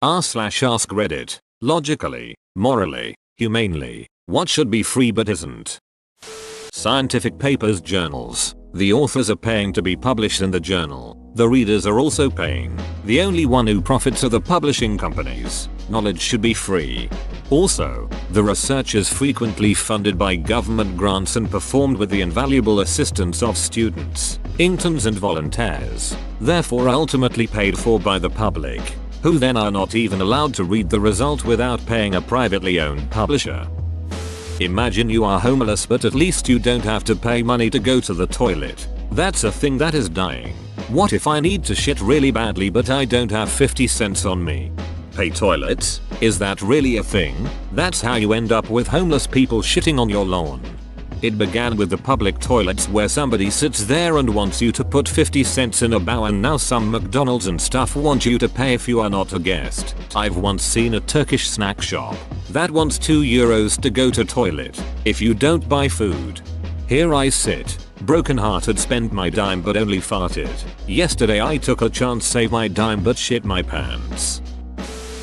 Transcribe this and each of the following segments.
r/ask Reddit. Logically, morally, humanely, what should be free but isn't? Scientific papers, journals. The authors are paying to be published in the journal. The readers are also paying. The only one who profits are the publishing companies. Knowledge should be free. Also, the research is frequently funded by government grants and performed with the invaluable assistance of students, interns and volunteers, therefore ultimately paid for by the public, who then are not even allowed to read the result without paying a privately owned publisher. Imagine you are homeless, but at least you don't have to pay money to go to the toilet. That's a thing that is dying. What if I need to shit really badly but I don't have 50 cents on me? Pay toilets? Is that really a thing? That's how you end up with homeless people shitting on your lawn. It began with the public toilets where somebody sits there and wants you to put 50 cents in a bowl, and now some McDonald's and stuff want you to pay if you are not a guest. I've once seen a Turkish snack shop that wants €2 to go to toilet if you don't buy food. Here I sit, broken hearted, spent my dime but only farted. Yesterday I took a chance, save my dime but shit my pants.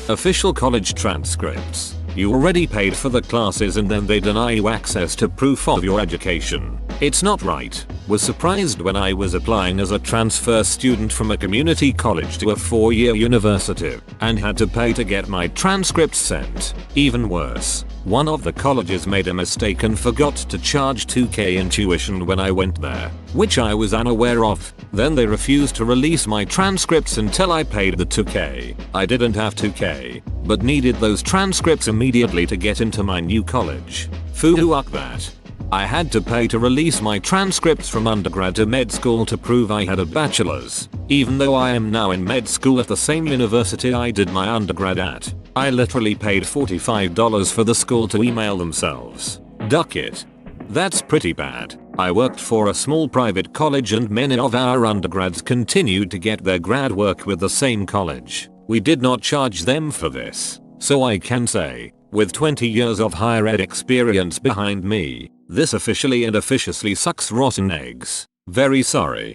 Official college transcripts. You already paid for the classes and then they deny you access to proof of your education. It's not right. Was surprised when I was applying as a transfer student from a community college to a 4-year university and had to pay to get my transcripts sent. Even worse, one of the colleges made a mistake and forgot to charge $2,000 in tuition when I went there, which I was unaware of. Then they refused to release my transcripts until I paid the $2,000. I didn't have $2,000, but needed those transcripts immediately to get into my new college. Fuck that. I had to pay to release my transcripts from undergrad to med school to prove I had a bachelor's, even though I am now in med school at the same university I did my undergrad at. I literally paid $45 for the school to email themselves. Duck it. That's pretty bad. I worked for a small private college and many of our undergrads continued to get their grad work with the same college. We did not charge them for this. So I can say, with 20 years of higher ed experience behind me, this officially and officiously sucks rotten eggs. Very sorry.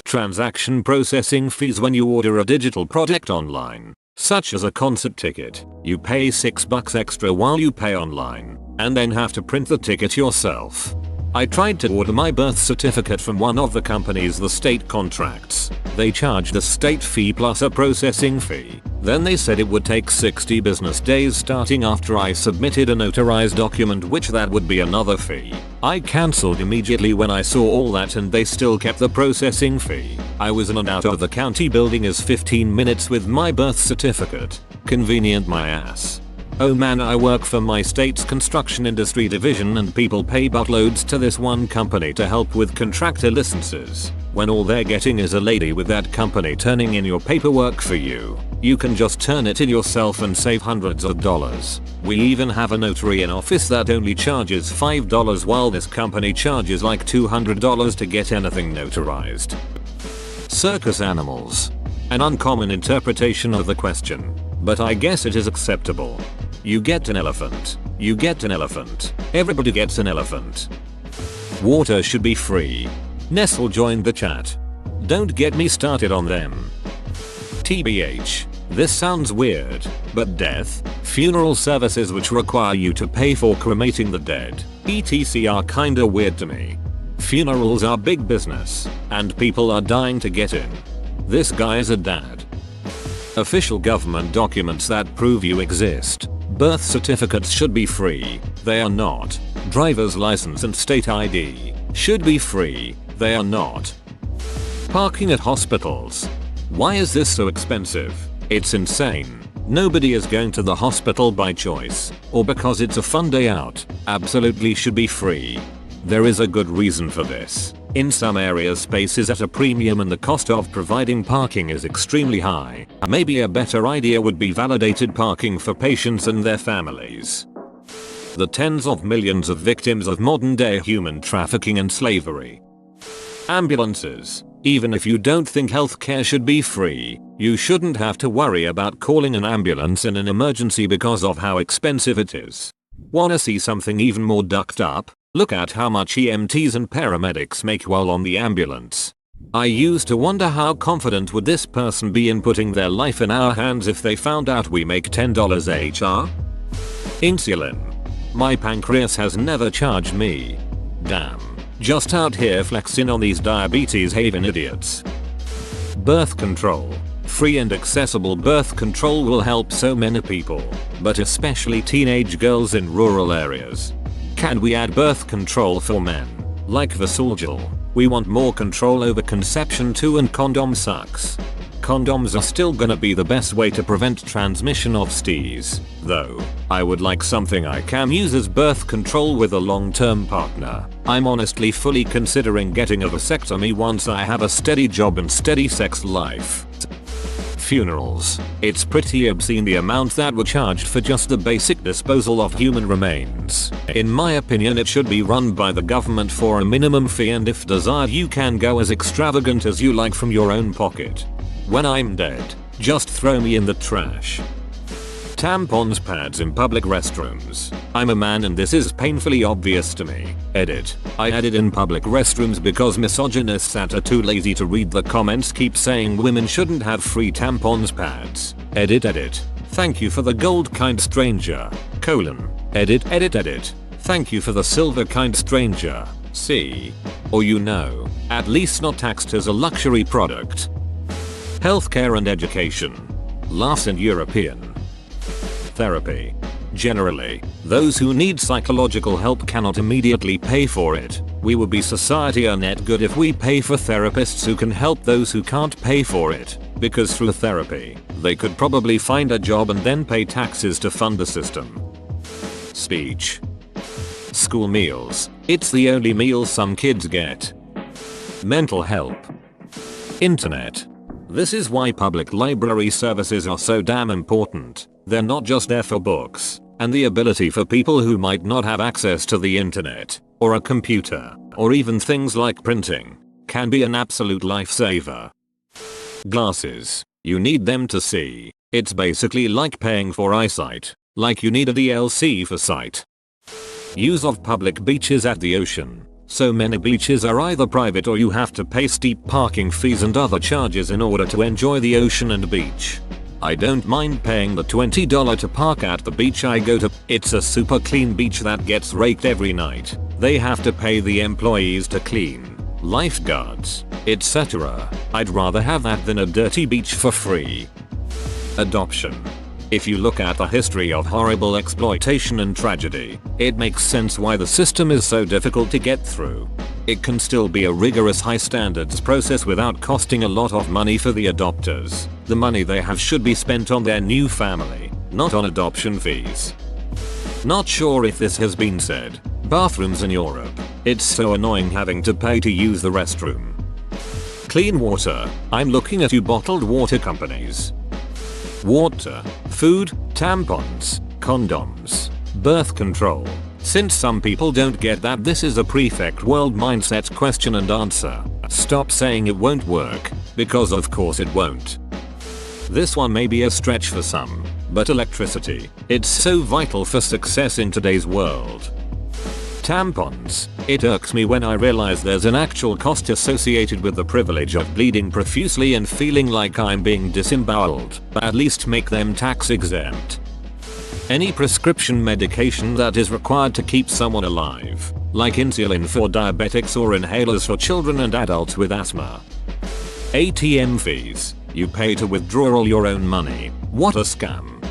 Transaction processing fees. When you order a digital product online, such as a concert ticket, you pay $6 extra while you pay online, and then have to print the ticket yourself. I tried to order my birth certificate from one of the companies the state contracts. They charged a state fee plus a processing fee. Then they said it would take 60 business days starting after I submitted a notarized document, which that would be another fee. I cancelled immediately when I saw all that and they still kept the processing fee. I was in and out of the county building as 15 minutes with my birth certificate. Convenient my ass. Oh man, I work for my state's construction industry division and people pay buttloads to this one company to help with contractor licenses, when all they're getting is a lady with that company turning in your paperwork for you. You can just turn it in yourself and save hundreds of dollars. We even have a notary in office that only charges $5 while this company charges like $200 to get anything notarized. Circus animals. An uncommon interpretation of the question, but I guess it is acceptable. You get an elephant. You get an elephant. Everybody gets an elephant. Water should be free. Nestle joined the chat. Don't get me started on them. TBH. This sounds weird, but death, funeral services which require you to pay for cremating the dead, etc. are kinda weird to me. Funerals are big business, and people are dying to get in. This guy is a dad. Official government documents that prove you exist. Birth certificates should be free. They are not. Driver's license and state ID should be free. They are not. Parking at hospitals. Why is this so expensive? It's insane. Nobody is going to the hospital by choice or because it's a fun day out. Absolutely should be free. There is a good reason for this. In some areas space is at a premium and the cost of providing parking is extremely high. Maybe a better idea would be validated parking for patients and their families. The tens of millions of victims of modern day human trafficking and slavery. Ambulances. Even if you don't think healthcare should be free, you shouldn't have to worry about calling an ambulance in an emergency because of how expensive it is. Wanna see something even more ducked up? Look at how much EMTs and paramedics make while on the ambulance. I used to wonder how confident would this person be in putting their life in our hands if they found out we make $10 HR? Insulin. My pancreas has never charged me. Damn. Just out here flexing on these diabetes having idiots. Birth control. Free and accessible birth control will help so many people, but especially teenage girls in rural areas. Can we add birth control for men? Like the soldier. We want more control over conception too, and condom sucks. Condoms are still gonna be the best way to prevent transmission of STIs, though. I would like something I can use as birth control with a long-term partner. I'm honestly fully considering getting a vasectomy once I have a steady job and steady sex life. Funerals. It's pretty obscene the amount that were charged for just the basic disposal of human remains. In my opinion, it should be run by the government for a minimum fee, and if desired you can go as extravagant as you like from your own pocket. When I'm dead, just throw me in the trash. Tampons, pads in public restrooms. I'm a man and this is painfully obvious to me. Edit. I added in public restrooms because misogynists that are too lazy to read the comments keep saying women shouldn't have free tampons, pads. Edit. Thank you for the gold kind stranger. Edit. Thank you for the silver kind stranger. See? Or at least not taxed as a luxury product. Healthcare and education. Last and European. Therapy. Generally, those who need psychological help cannot immediately pay for it. We would be society a net good if we pay for therapists who can help those who can't pay for it, because through therapy, they could probably find a job and then pay taxes to fund the system. Speech. School meals. It's the only meal some kids get. Mental help. Internet. This is why public library services are so damn important. They're not just there for books, and the ability for people who might not have access to the internet, or a computer, or even things like printing, can be an absolute lifesaver. Glasses. You need them to see. It's basically like paying for eyesight, like you need a DLC for sight. Use of public beaches at the ocean. So many beaches are either private or you have to pay steep parking fees and other charges in order to enjoy the ocean and beach. I don't mind paying the $20 to park at the beach I go to. It's a super clean beach that gets raked every night. They have to pay the employees to clean, lifeguards, etc. I'd rather have that than a dirty beach for free. Adoption. If you look at the history of horrible exploitation and tragedy, it makes sense why the system is so difficult to get through. It can still be a rigorous high standards process without costing a lot of money for the adopters. The money they have should be spent on their new family, not on adoption fees. Not sure if this has been said. Bathrooms in Europe. It's so annoying having to pay to use the restroom. Clean water. I'm looking at you bottled water companies. Water, food, tampons, condoms, birth control. Since some people don't get that this is a perfect world mindset question and answer, stop saying it won't work, because of course it won't. This one may be a stretch for some, but electricity, it's so vital for success in today's world. Tampons. It irks me when I realize there's an actual cost associated with the privilege of bleeding profusely and feeling like I'm being disemboweled. At least make them tax exempt. Any prescription medication that is required to keep someone alive, like insulin for diabetics or inhalers for children and adults with asthma. ATM fees. You pay to withdraw all your own money. What a scam.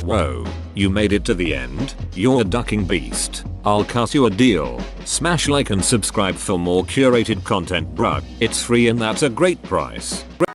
Whoa, you made it to the end? You're a ducking beast. I'll cut you a deal. Smash like and subscribe for more curated content, bruh. It's free and that's a great price.